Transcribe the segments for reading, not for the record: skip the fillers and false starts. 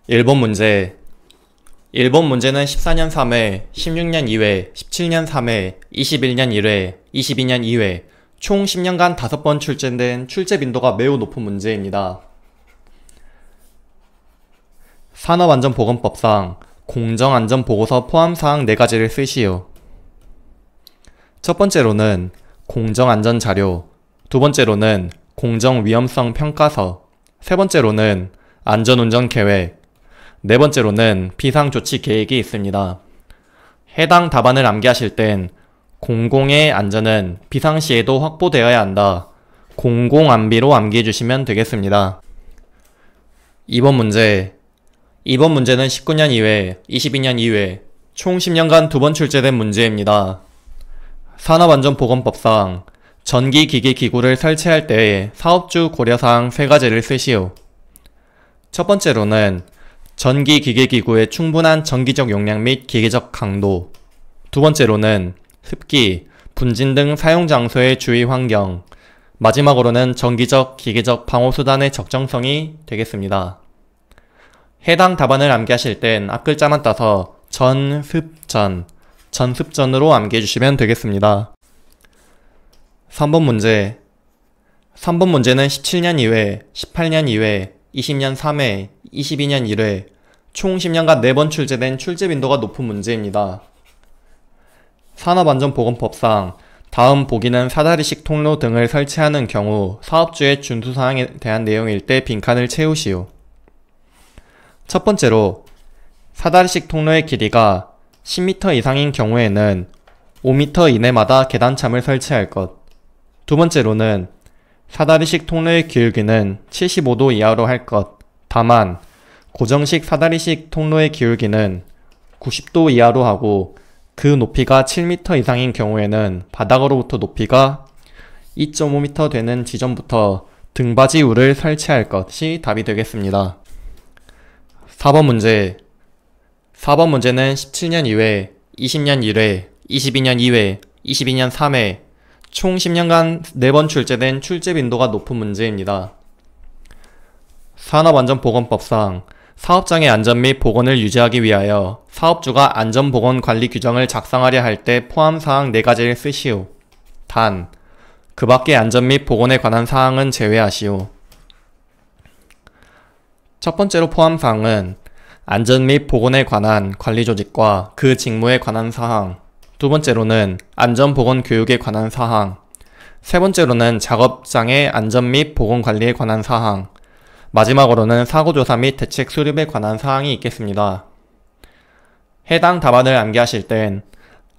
1번 문제. 1번 문제는 14년 3회, 16년 2회, 17년 3회, 21년 1회, 22년 2회, 총 10년간 5번 출제된 출제 빈도가 매우 높은 문제입니다. 산업안전보건법상 공정안전보고서 포함사항 4가지를 쓰시오. 첫 번째로는 공정안전자료, 두 번째로는 공정위험성 평가서, 세 번째로는 안전운전계획, 네 번째로는 비상조치 계획이 있습니다. 해당 답안을 암기하실 땐 공공의 안전은 비상시에도 확보되어야 한다. 공공안비로 암기해 주시면 되겠습니다. 2번 문제. 이번 문제는 19년 2회, 22년 2회, 총 10년간 2번 출제된 문제입니다. 산업안전보건법상 전기기기기구를 설치할 때 사업주 고려사항 3가지를 쓰시오. 첫 번째로는 전기기계기구의 충분한 전기적 용량 및 기계적 강도, 두 번째로는 습기, 분진 등 사용 장소의 주의 환경, 마지막으로는 전기적, 기계적 방호수단의 적정성이 되겠습니다. 해당 답안을 암기하실 땐 앞글자만 따서 전습전으로 암기해 주시면 되겠습니다. 3번 문제. 3번 문제는 17년 2회, 18년 2회, 20년 3회, 22년 1회, 총 10년간 4번 출제된 출제 빈도가 높은 문제입니다. 산업안전보건법상 다음 보기는 사다리식 통로 등을 설치하는 경우 사업주의 준수사항에 대한 내용일 때 빈칸을 채우시오. 첫 번째로 사다리식 통로의 길이가 10m 이상인 경우에는 5m 이내마다 계단참을 설치할 것. 두 번째로는 사다리식 통로의 기울기는 75도 이하로 할 것. 다만 고정식 사다리식 통로의 기울기는 90도 이하로 하고 그 높이가 7m 이상인 경우에는 바닥으로부터 높이가 2.5m 되는 지점부터 등받이 우를 설치할 것이 답이 되겠습니다. 4번 문제. 4번 문제는 17년 2회, 20년 1회, 22년 2회, 22년 3회, 총 10년간 4번 출제된 출제 빈도가 높은 문제입니다. 산업안전보건법상 사업장의 안전 및 보건을 유지하기 위하여 사업주가 안전보건 관리 규정을 작성하려 할 때 포함사항 4가지를 쓰시오. 단, 그 밖의 안전 및 보건에 관한 사항은 제외하시오. 첫 번째로 포함사항은 안전 및 보건에 관한 관리조직과 그 직무에 관한 사항, 두 번째로는 안전보건 교육에 관한 사항, 세 번째로는 작업장의 안전 및 보건 관리에 관한 사항, 마지막으로는 사고조사 및 대책 수립에 관한 사항이 있겠습니다. 해당 답안을 암기하실 땐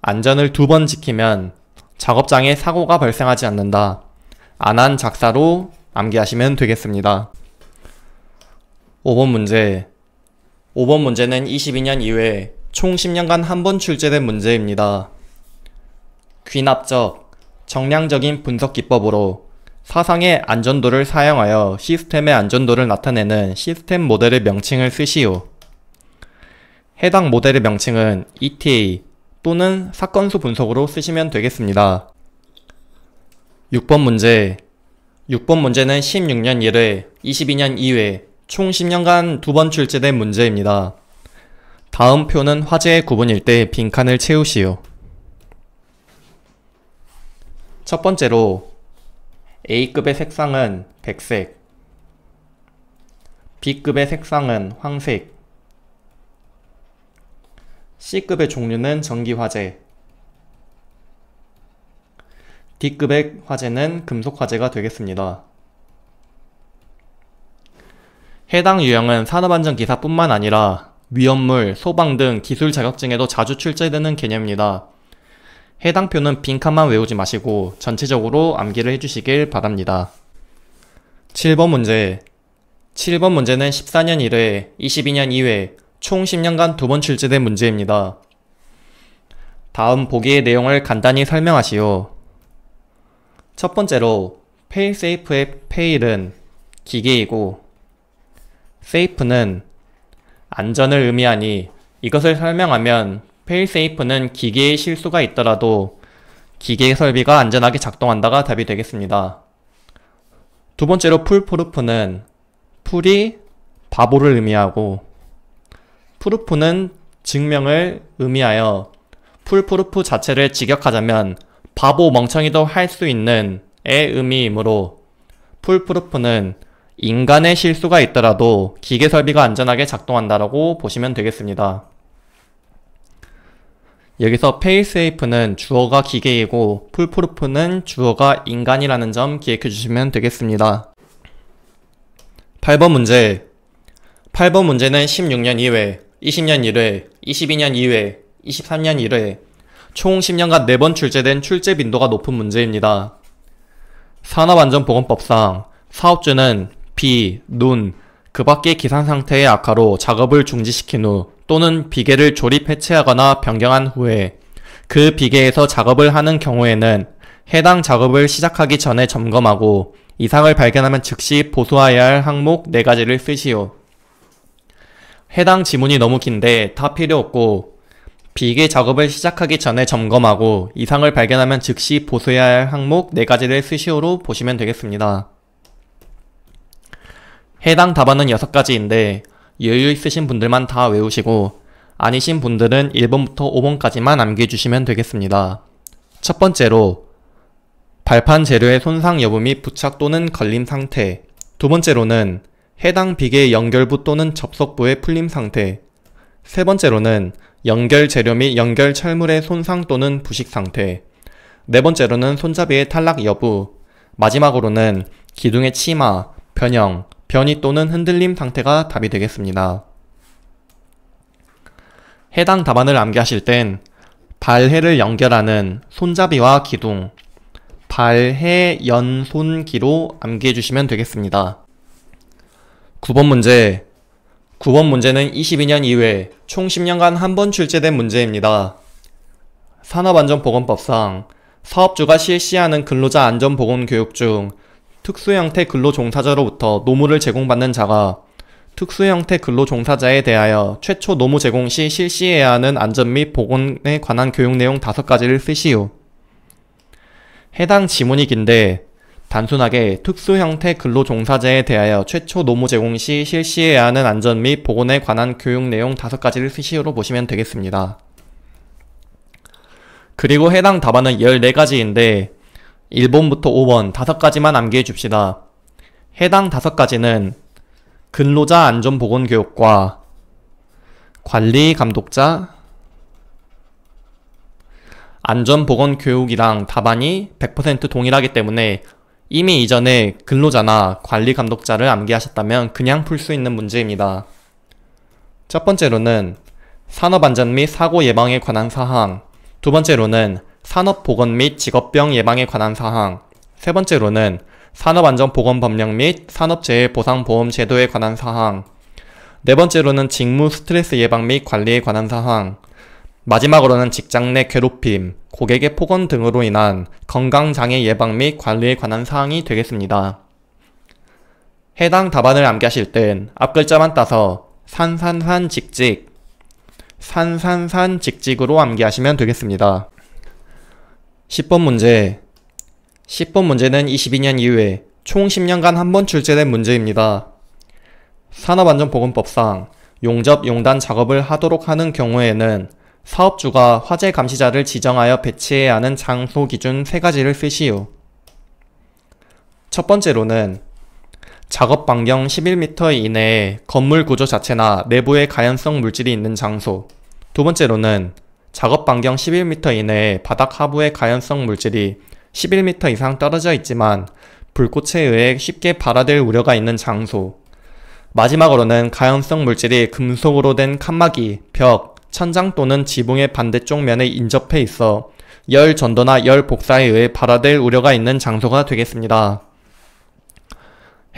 안전을 2번 지키면 작업장에 사고가 발생하지 않는다. 안한 작사로 암기하시면 되겠습니다. 5번 문제. 5번 문제는 22년 2회, 총 10년간 한 번 출제된 문제입니다. 귀납적, 정량적인 분석 기법으로 사상의 안전도를 사용하여 시스템의 안전도를 나타내는 시스템 모델의 명칭을 쓰시오. 해당 모델의 명칭은 ETA 또는 사건수 분석으로 쓰시면 되겠습니다. 6번 문제. 6번 문제는 16년 1회, 22년 2회, 총 10년간 2번 출제된 문제입니다. 다음 표는 화제의 구분일 때 빈칸을 채우시오. 첫 번째로 A급의 색상은 백색, B급의 색상은 황색, C급의 종류는 전기화재, D급의 화재는 금속화재가 되겠습니다. 해당 유형은 산업안전기사뿐만 아니라 위험물, 소방 등 기술 자격증에도 자주 출제되는 개념입니다. 해당 표는 빈칸만 외우지 마시고 전체적으로 암기를 해주시길 바랍니다. 7번 문제. 7번 문제는 14년 1회, 22년 2회, 총 10년간 2번 출제된 문제입니다. 다음 보기의 내용을 간단히 설명하시오. 첫 번째로 페일세이프의 페일은 기계이고 세이프는 안전을 의미하니 이것을 설명하면 페일세이프는 기계에 실수가 있더라도 기계 설비가 안전하게 작동한다가 답이 되겠습니다. 두 번째로 풀프루프는 풀이 바보를 의미하고 프루프는 증명을 의미하여 풀프루프 자체를 직역하자면 바보 멍청이도 할 수 있는 의 의미이므로 풀프루프는 인간의 실수가 있더라도 기계 설비가 안전하게 작동한다라고 보시면 되겠습니다. 여기서 페일세이프는 주어가 기계이고 풀프루프는 주어가 인간이라는 점 기억해 주시면 되겠습니다. 8번 문제. 8번 문제는 16년 2회, 20년 1회, 22년 2회, 23년 1회, 총 10년간 4번 출제된 출제 빈도가 높은 문제입니다. 산업안전보건법상 사업주는 비, 눈, 그 밖의 기상 상태의 악화로 작업을 중지시킨 후 또는 비계를 조립 해체하거나 변경한 후에 그 비계에서 작업을 하는 경우에는 해당 작업을 시작하기 전에 점검하고 이상을 발견하면 즉시 보수해야 할 항목 4가지를 쓰시오. 해당 지문이 너무 긴데 다 필요 없고 비계 작업을 시작하기 전에 점검하고 이상을 발견하면 즉시 보수해야 할 항목 4가지를 쓰시오로 보시면 되겠습니다. 해당 답안은 6가지인데 여유 있으신 분들만 다 외우시고 아니신 분들은 1번부터 5번까지만 암기해주시면 되겠습니다. 첫 번째로 발판 재료의 손상 여부 및 부착 또는 걸림 상태. 두 번째로는 해당 비계의 연결부 또는 접속부의 풀림 상태. 세 번째로는 연결 재료 및 연결 철물의 손상 또는 부식 상태. 네 번째로는 손잡이의 탈락 여부. 마지막으로는 기둥의 치마, 변형, 변이 또는 흔들림 상태가 답이 되겠습니다. 해당 답안을 암기하실 땐 발해를 연결하는 손잡이와 기둥, 발해 연손기로 암기해 주시면 되겠습니다. 9번 문제. 9번 문제는 22년 2회, 총 10년간 한 번 출제된 문제입니다. 산업안전보건법상 사업주가 실시하는 근로자 안전보건교육 중 특수형태 근로종사자로부터 노무를 제공받는 자가 특수형태 근로종사자에 대하여 최초 노무 제공 시 실시해야 하는 안전 및 보건에 관한 교육 내용 5가지를 쓰시오. 해당 지문이 긴데 단순하게 특수형태 근로종사자에 대하여 최초 노무 제공 시 실시해야 하는 안전 및 보건에 관한 교육 내용 5가지를 쓰시오로 보시면 되겠습니다. 그리고 해당 답안은 14가지인데 1번부터 5번 5가지만 암기해 줍시다. 해당 5가지는 근로자 안전보건교육과 관리감독자 안전보건교육이랑 답안이 100% 동일하기 때문에 이미 이전에 근로자나 관리감독자를 암기하셨다면 그냥 풀 수 있는 문제입니다. 첫 번째로는 산업안전 및 사고 예방에 관한 사항, 두 번째로는 산업보건 및 직업병 예방에 관한 사항, 세 번째로는 산업안전보건법령 및 산업재해보상보험 제도에 관한 사항, 네 번째로는 직무 스트레스 예방 및 관리에 관한 사항, 마지막으로는 직장 내 괴롭힘, 고객의 폭언 등으로 인한 건강장애 예방 및 관리에 관한 사항이 되겠습니다. 해당 답안을 암기하실 땐 앞글자만 따서 산산산직직, 산산산직직으로 암기하시면 되겠습니다. 10번 문제. 10번 문제는 22년 2회, 총 10년간 한 번 출제된 문제입니다. 산업안전보건법상 용접, 용단 작업을 하도록 하는 경우에는 사업주가 화재 감시자를 지정하여 배치해야 하는 장소 기준 3가지를 쓰시오. 첫 번째로는 작업 반경 11m 이내에 건물 구조 자체나 내부에 가연성 물질이 있는 장소. 두 번째로는 작업 반경 11m 이내에 바닥 하부에 가연성 물질이 11m 이상 떨어져 있지만 불꽃에 의해 쉽게 발화될 우려가 있는 장소. 마지막으로는 가연성 물질이 금속으로 된 칸막이, 벽, 천장 또는 지붕의 반대쪽 면에 인접해 있어 열 전도나 열 복사에 의해 발화될 우려가 있는 장소가 되겠습니다.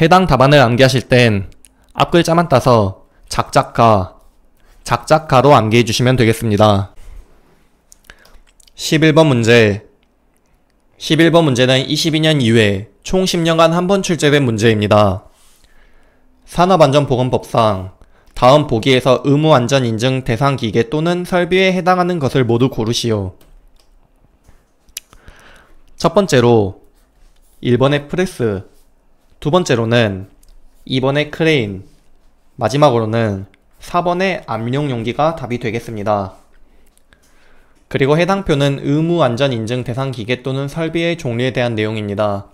해당 답안을 암기하실 땐 앞글자만 따서 작작가로 암기해 주시면 되겠습니다. 11번 문제. 11번 문제는 22년 2회, 총 10년간 한 번 출제된 문제입니다. 산업안전보건법상 다음 보기에서 의무안전인증 대상 기계 또는 설비에 해당하는 것을 모두 고르시오. 첫 번째로 1번의 프레스, 두 번째로는 2번의 크레인, 마지막으로는 4번의 압력용기가 답이 되겠습니다. 그리고 해당 표는 의무 안전 인증 대상 기계 또는 설비의 종류에 대한 내용입니다.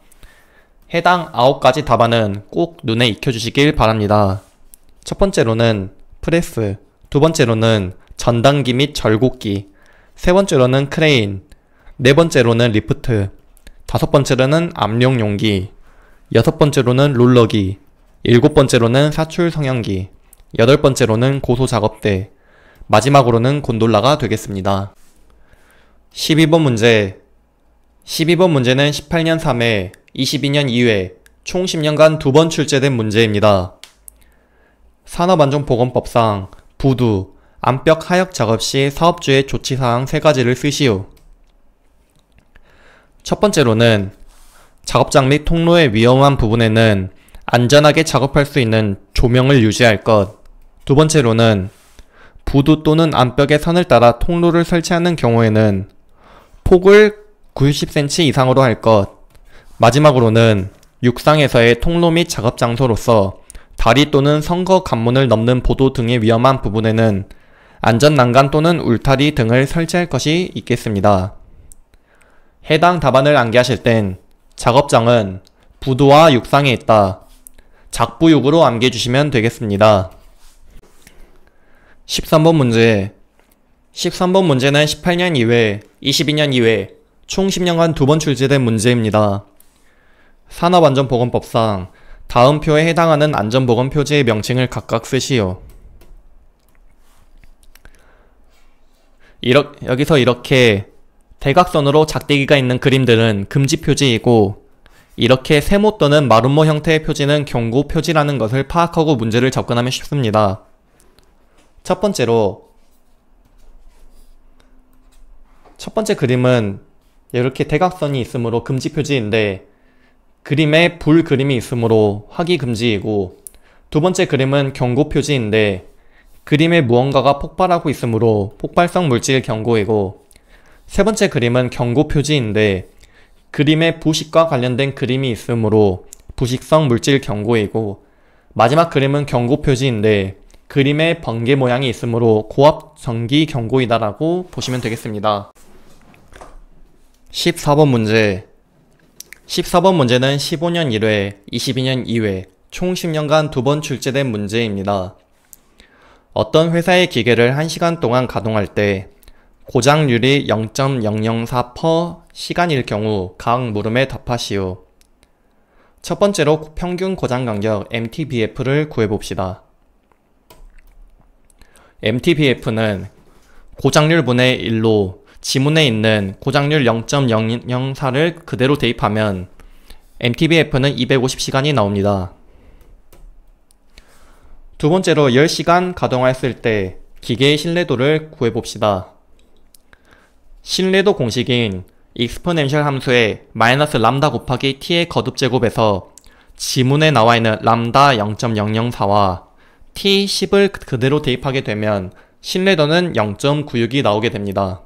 해당 9가지 답안은 꼭 눈에 익혀주시길 바랍니다. 첫 번째로는 프레스, 두 번째로는 전단기 및 절곡기, 세 번째로는 크레인, 네 번째로는 리프트, 다섯 번째로는 압력용기, 여섯 번째로는 롤러기, 일곱 번째로는 사출 성형기, 여덟 번째로는 고소작업대, 마지막으로는 곤돌라가 되겠습니다. 12번 문제. 12번 문제는 18년 3회, 22년 2회, 총 10년간 2번 출제된 문제입니다. 산업안전보건법상 부두, 암벽 하역 작업 시 사업주의 조치사항 3가지를 쓰시오. 첫 번째로는 작업장 및 통로의 위험한 부분에는 안전하게 작업할 수 있는 조명을 유지할 것. 두 번째로는 부두 또는 암벽의 선을 따라 통로를 설치하는 경우에는 폭을 90cm 이상으로 할 것. 마지막으로는 육상에서의 통로 및 작업 장소로서 다리 또는 선거 관문을 넘는 보도 등의 위험한 부분에는 안전난간 또는 울타리 등을 설치할 것이 있겠습니다. 해당 답안을 암기하실 땐 작업장은 부두와 육상에 있다. 작부육으로 암기해주시면 되겠습니다. 13번 문제. 13번 문제는 18년 2회, 22년 2회, 총 10년간 2번 출제된 문제입니다. 산업안전보건법상 다음 표에 해당하는 안전보건 표지의 명칭을 각각 쓰시오. 여기서 이렇게 대각선으로 작대기가 있는 그림들은 금지 표지이고, 이렇게 세모 또는 마름모 형태의 표지는 경고 표지라는 것을 파악하고 문제를 접근하면 쉽습니다. 첫 번째 그림은 이렇게 대각선이 있으므로 금지 표지인데 그림에 불 그림이 있으므로 화기 금지이고, 두 번째 그림은 경고 표지인데 그림에 무언가가 폭발하고 있으므로 폭발성 물질 경고이고, 세 번째 그림은 경고 표지인데 그림에 부식과 관련된 그림이 있으므로 부식성 물질 경고이고, 마지막 그림은 경고 표지인데 그림에 번개 모양이 있으므로 고압 전기 경고이다라고 보시면 되겠습니다. 14번 문제. 14번 문제는 15년 1회, 22년 2회, 총 10년간 2번 출제된 문제입니다. 어떤 회사의 기계를 1시간 동안 가동할 때 고장률이 0.004% 시간일 경우 각 물음에 답하시오. 첫 번째로 평균 고장간격 MTBF를 구해봅시다. MTBF는 고장률 분의 1로 지문에 있는 고장률 0.004를 그대로 대입하면 MTBF는 250시간이 나옵니다. 두 번째로 10시간 가동했을 때 기계의 신뢰도를 구해봅시다. 신뢰도 공식인 익스포넨셜 함수의 마이너스 람다 곱하기 t의 거듭제곱에서 지문에 나와있는 람다 0.004와 t10을 그대로 대입하게 되면 신뢰도는 0.96이 나오게 됩니다.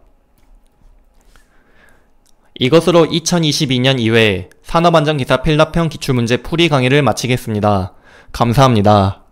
이것으로 2022년 2회 산업안전기사 필답형 기출문제 풀이 강의를 마치겠습니다. 감사합니다.